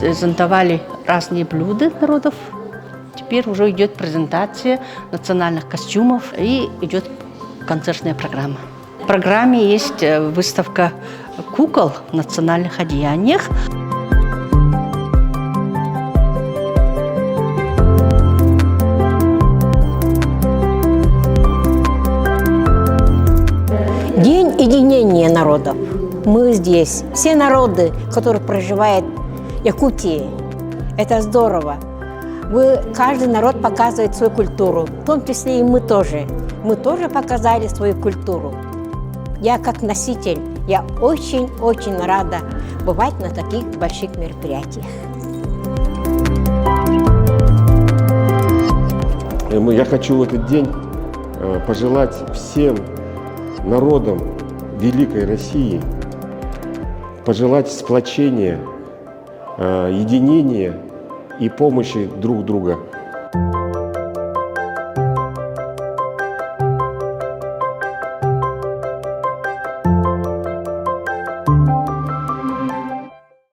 презентовали разные блюда народов. Теперь уже идет презентация национальных костюмов и идет концертная программа. В программе есть выставка кукол в национальных одеяниях. День единения народов. Мы здесь, все народы, которые проживают в Якутии. Это здорово. Каждый народ показывает свою культуру, в том числе и мы тоже. Мы тоже показали свою культуру. Я как носитель, я очень-очень рада бывать на таких больших мероприятиях. Я хочу в этот день пожелать всем народам великой России, пожелать сплочения, единения и помощи друг друга.